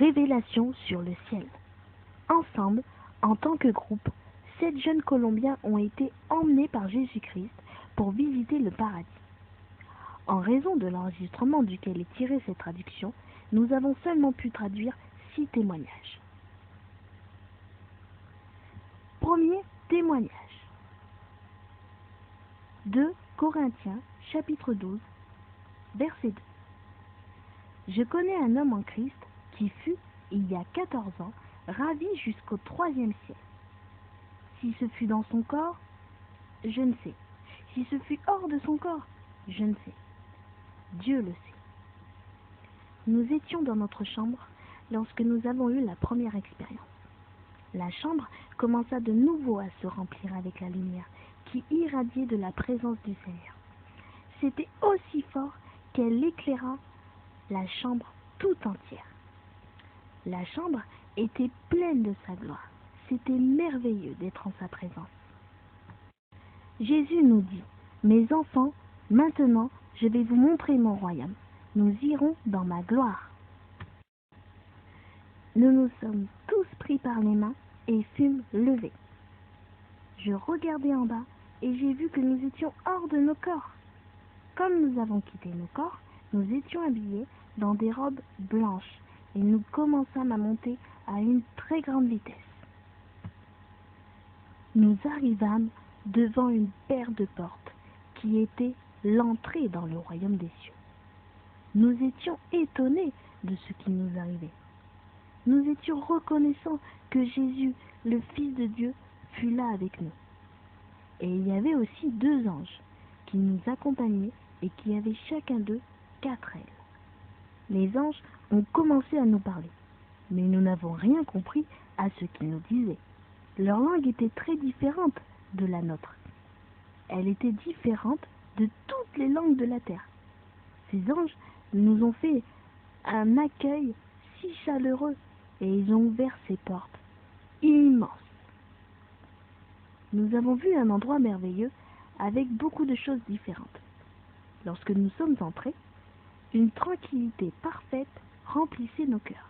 Révélation sur le ciel. Ensemble, en tant que groupe, 7 jeunes Colombiens ont été emmenés par Jésus-Christ pour visiter le paradis. En raison de l'enregistrement duquel est tirée cette traduction, nous avons seulement pu traduire 6 témoignages. Premier témoignage. 2 Corinthiens, chapitre 12, verset 2. Je connais un homme en Christ qui fut, il y a 14 ans, ravi jusqu'au 3e ciel. Si ce fut dans son corps, je ne sais. Si ce fut hors de son corps, je ne sais. Dieu le sait. Nous étions dans notre chambre lorsque nous avons eu la première expérience. La chambre commença de nouveau à se remplir avec la lumière qui irradiait de la présence du Seigneur. C'était aussi fort qu'elle éclaira la chambre tout entière. La chambre était pleine de sa gloire. C'était merveilleux d'être en sa présence. Jésus nous dit, « Mes enfants, maintenant je vais vous montrer mon royaume. Nous irons dans ma gloire. » Nous nous sommes tous pris par les mains et fûmes levés. Je regardai en bas et j'ai vu que nous étions hors de nos corps. Comme nous avons quitté nos corps, nous étions habillés dans des robes blanches et nous commençâmes à monter à une très grande vitesse. Nous arrivâmes devant une paire de portes qui était l'entrée dans le royaume des cieux. Nous étions étonnés de ce qui nous arrivait. Nous étions reconnaissants que Jésus, le Fils de Dieu, fut là avec nous. Et il y avait aussi 2 anges qui nous accompagnaient et qui avaient chacun d'eux 4 ailes. Les anges ont commencé à nous parler, mais nous n'avons rien compris à ce qu'ils nous disaient. Leur langue était très différente de la nôtre. Elle était différente de toutes les langues de la terre. Ces anges nous ont fait un accueil si chaleureux et ils ont ouvert ces portes immenses. Nous avons vu un endroit merveilleux avec beaucoup de choses différentes. Lorsque nous sommes entrés, une tranquillité parfaite remplissait nos cœurs.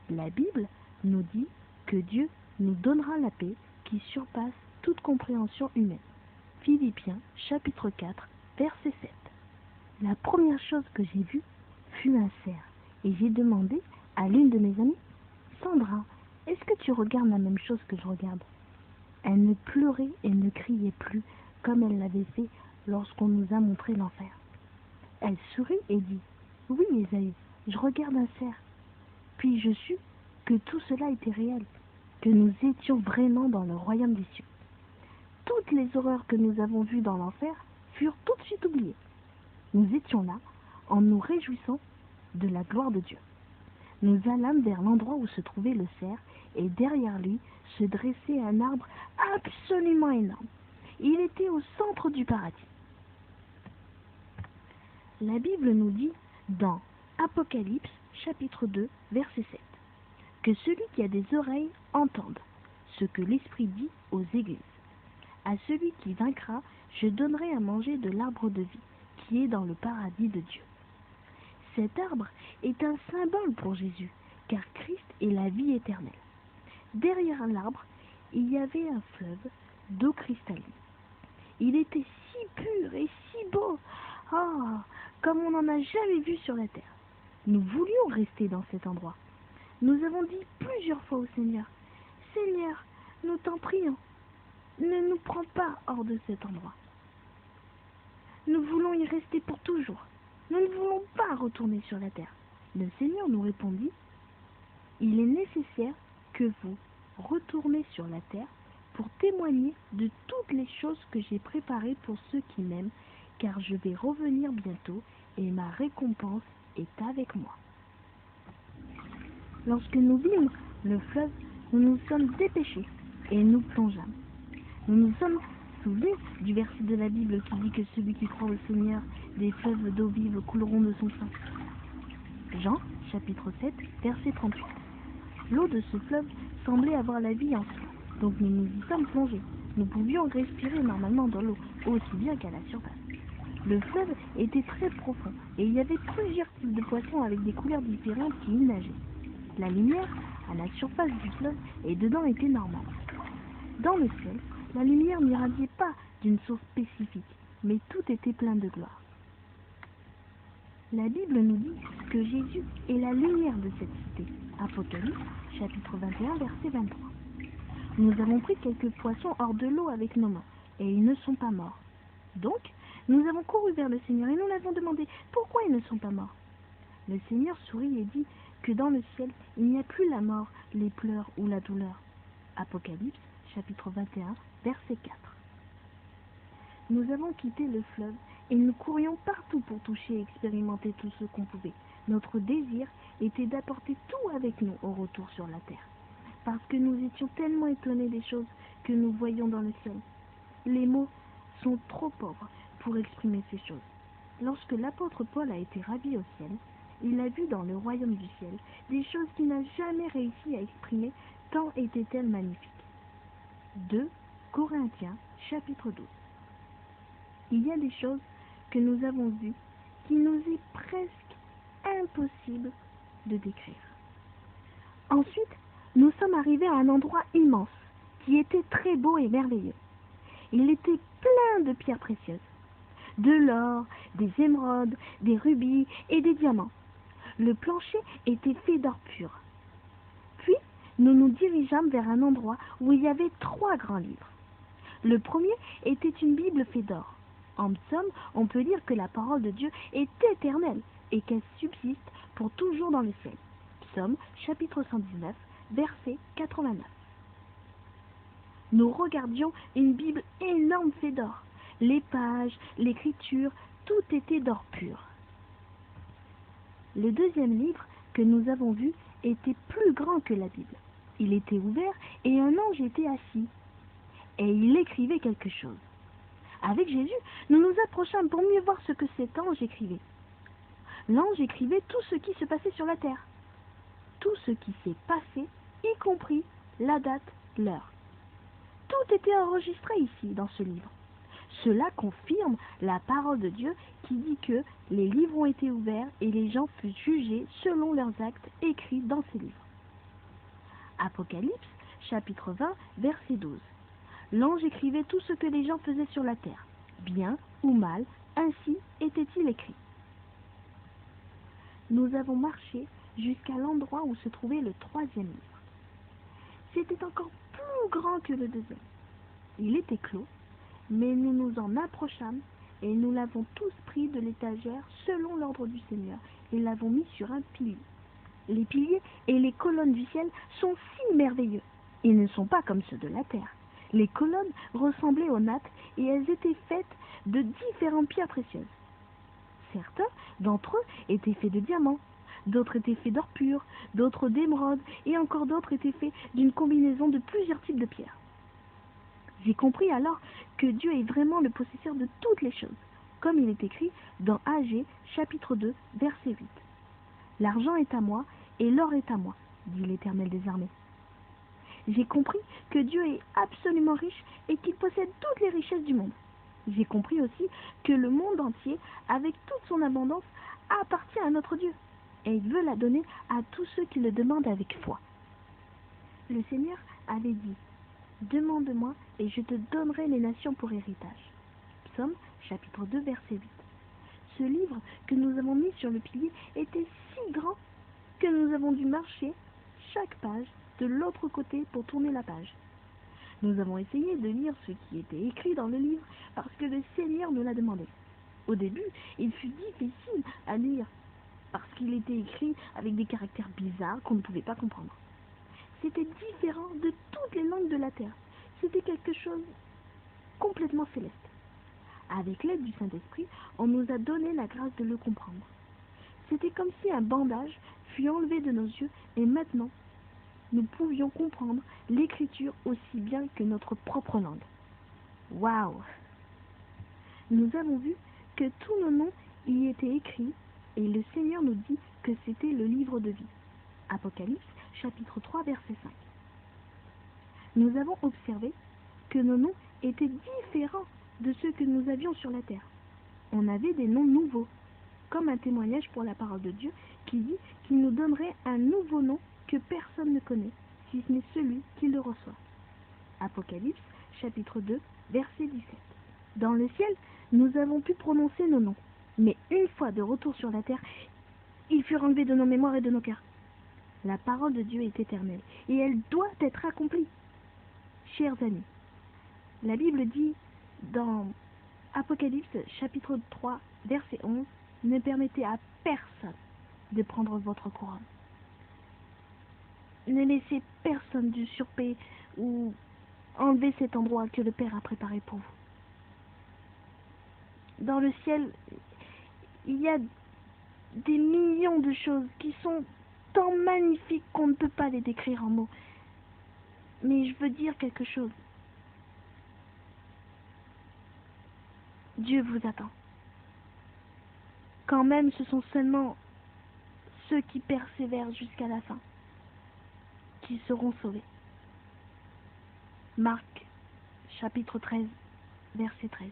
La Bible nous dit que Dieu nous donnera la paix qui surpasse toute compréhension humaine. Philippiens chapitre 4, verset 7. La première chose que j'ai vue fut un cerf et j'ai demandé à l'une de mes amies, « Sandra, est-ce que tu regardes la même chose que je regarde ?» Elle ne pleurait et ne criait plus comme elle l'avait fait lorsqu'on nous a montré l'enfer. Elle sourit et dit, « Oui, Esaü, je regarde un cerf. » Puis je sus que tout cela était réel, que nous étions vraiment dans le royaume des cieux. Toutes les horreurs que nous avons vues dans l'enfer furent tout de suite oubliées. Nous étions là en nous réjouissant de la gloire de Dieu. Nous allâmes vers l'endroit où se trouvait le cerf et derrière lui se dressait un arbre absolument énorme. Il était au centre du paradis. La Bible nous dit dans Apocalypse chapitre 2 verset 7 que celui qui a des oreilles entende ce que l'Esprit dit aux églises. À celui qui vaincra, je donnerai à manger de l'arbre de vie qui est dans le paradis de Dieu. Cet arbre est un symbole pour Jésus, car Christ est la vie éternelle. Derrière l'arbre, il y avait un fleuve d'eau cristalline. Il était si pur et si beau, comme on n'en a jamais vu sur la terre. Nous voulions rester dans cet endroit. Nous avons dit plusieurs fois au Seigneur, « Seigneur, nous t'en prions, ne nous prends pas hors de cet endroit. Nous voulons y rester pour toujours. Nous ne voulons pas retourner sur la terre. » Le Seigneur nous répondit, « Il est nécessaire que vous retournez sur la terre pour témoigner de toutes les choses que j'ai préparées pour ceux qui m'aiment, car je vais revenir bientôt et ma récompense est avec moi. » Lorsque nous vîmes le fleuve, nous nous sommes dépêchés et nous plongeâmes. Nous nous sommes souvenus du verset de la Bible qui dit que celui qui croit au Seigneur, des fleuves d'eau vive couleront de son sein. Jean, chapitre 7, verset 38. L'eau de ce fleuve semblait avoir la vie en soi, donc nous nous y sommes plongés. Nous pouvions respirer normalement dans l'eau, aussi bien qu'à la surface. Le fleuve était très profond et il y avait plusieurs types de poissons avec des couleurs différentes qui y nageaient. La lumière à la surface du fleuve et dedans était normale. Dans le ciel, la lumière n'irradiait pas d'une source spécifique, mais tout était plein de gloire. La Bible nous dit que Jésus est la lumière de cette cité. Apocalypse, chapitre 21, verset 23. Nous avons pris quelques poissons hors de l'eau avec nos mains, et ils ne sont pas morts. Donc, nous avons couru vers le Seigneur et nous l'avons demandé pourquoi ils ne sont pas morts. Le Seigneur sourit et dit que dans le ciel, il n'y a plus la mort, les pleurs ou la douleur. Apocalypse, chapitre 21, verset 4. Nous avons quitté le fleuve et nous courions partout pour toucher et expérimenter tout ce qu'on pouvait. Notre désir était d'apporter tout avec nous au retour sur la terre, parce que nous étions tellement étonnés des choses que nous voyions dans le ciel. Les mots sont trop pauvres pour exprimer ces choses. Lorsque l'apôtre Paul a été ravi au ciel, il a vu dans le royaume du ciel des choses qu'il n'a jamais réussi à exprimer, tant étaient-elles magnifiques. 2 Corinthiens, chapitre 12. Il y a des choses que nous avons vues qui nous est presque impossible de décrire. Ensuite, nous sommes arrivés à un endroit immense, qui était très beau et merveilleux. Il était plein de pierres précieuses, de l'or, des émeraudes, des rubis et des diamants. Le plancher était fait d'or pur. Puis, nous nous dirigeâmes vers un endroit où il y avait 3 grands livres. Le premier était une Bible faite d'or. En somme, on peut dire que la parole de Dieu est éternelle et qu'elle subsiste pour toujours dans le ciel. Psaume, chapitre 119, verset 89. Nous regardions une Bible énorme faite d'or. Les pages, l'écriture, tout était d'or pur. Le deuxième livre que nous avons vu était plus grand que la Bible. Il était ouvert et un ange était assis. Et il écrivait quelque chose. Avec Jésus, nous nous approchâmes pour mieux voir ce que cet ange écrivait. L'ange écrivait tout ce qui se passait sur la terre. Tout ce qui s'est passé, y compris la date, l'heure. Tout était enregistré ici, dans ce livre. Cela confirme la parole de Dieu qui dit que les livres ont été ouverts et les gens furent jugés selon leurs actes écrits dans ces livres. Apocalypse, chapitre 20, verset 12. L'ange écrivait tout ce que les gens faisaient sur la terre, bien ou mal, ainsi était-il écrit. Nous avons marché jusqu'à l'endroit où se trouvait le 3e livre. C'était encore plus grand que le 2e. Il était clos, mais nous nous en approchâmes et nous l'avons tous pris de l'étagère selon l'ordre du Seigneur et l'avons mis sur un pilier. Les piliers et les colonnes du ciel sont si merveilleux. Ils ne sont pas comme ceux de la terre. Les colonnes ressemblaient aux nattes et elles étaient faites de différentes pierres précieuses. Certains d'entre eux étaient faits de diamants, d'autres étaient faits d'or pur, d'autres d'émeraude et encore d'autres étaient faits d'une combinaison de plusieurs types de pierres. J'ai compris alors que Dieu est vraiment le possesseur de toutes les choses, comme il est écrit dans Agé, chapitre 2, verset 8. « L'argent est à moi et l'or est à moi, dit l'Éternel des armées. » J'ai compris que Dieu est absolument riche et qu'il possède toutes les richesses du monde. J'ai compris aussi que le monde entier, avec toute son abondance, appartient à notre Dieu, et il veut la donner à tous ceux qui le demandent avec foi. Le Seigneur avait dit « Demande-moi et je te donnerai les nations pour héritage. » Psaume, chapitre 2, verset 8. Ce livre que nous avons mis sur le pilier était si grand que nous avons dû marcher chaque page de l'autre côté pour tourner la page. Nous avons essayé de lire ce qui était écrit dans le livre parce que le Seigneur nous l'a demandé. Au début, il fut difficile à lire parce qu'il était écrit avec des caractères bizarres qu'on ne pouvait pas comprendre. C'était différent de toutes les langues de la terre. C'était quelque chose complètement céleste. Avec l'aide du Saint-Esprit, on nous a donné la grâce de le comprendre. C'était comme si un bandage fut enlevé de nos yeux et maintenant, nous pouvions comprendre l'écriture aussi bien que notre propre langue. Waouh! Nous avons vu que tous nos noms y étaient écrits et le Seigneur nous dit que c'était le livre de vie. Apocalypse, chapitre 3, verset 5. Nous avons observé que nos noms étaient différents de ceux que nous avions sur la terre. On avait des noms nouveaux. comme un témoignage pour la parole de Dieu qui dit qu'il nous donnerait un nouveau nom que personne ne connaît, si ce n'est celui qui le reçoit. Apocalypse, chapitre 2, verset 17. Dans le ciel, nous avons pu prononcer nos noms, mais une fois de retour sur la terre, ils furent enlevés de nos mémoires et de nos cœurs. La parole de Dieu est éternelle, et elle doit être accomplie. Chers amis, la Bible dit dans Apocalypse, chapitre 3, verset 11, « Ne permettez à personne de prendre votre couronne. » Ne laissez personne d'usurper ou enlever cet endroit que le Père a préparé pour vous. Dans le ciel, il y a des millions de choses qui sont tant magnifiques qu'on ne peut pas les décrire en mots. Mais je veux dire quelque chose. Dieu vous attend. Quand même, ce sont seulement ceux qui persévèrent jusqu'à la fin qui seront sauvés. Marc, chapitre 13, verset 13.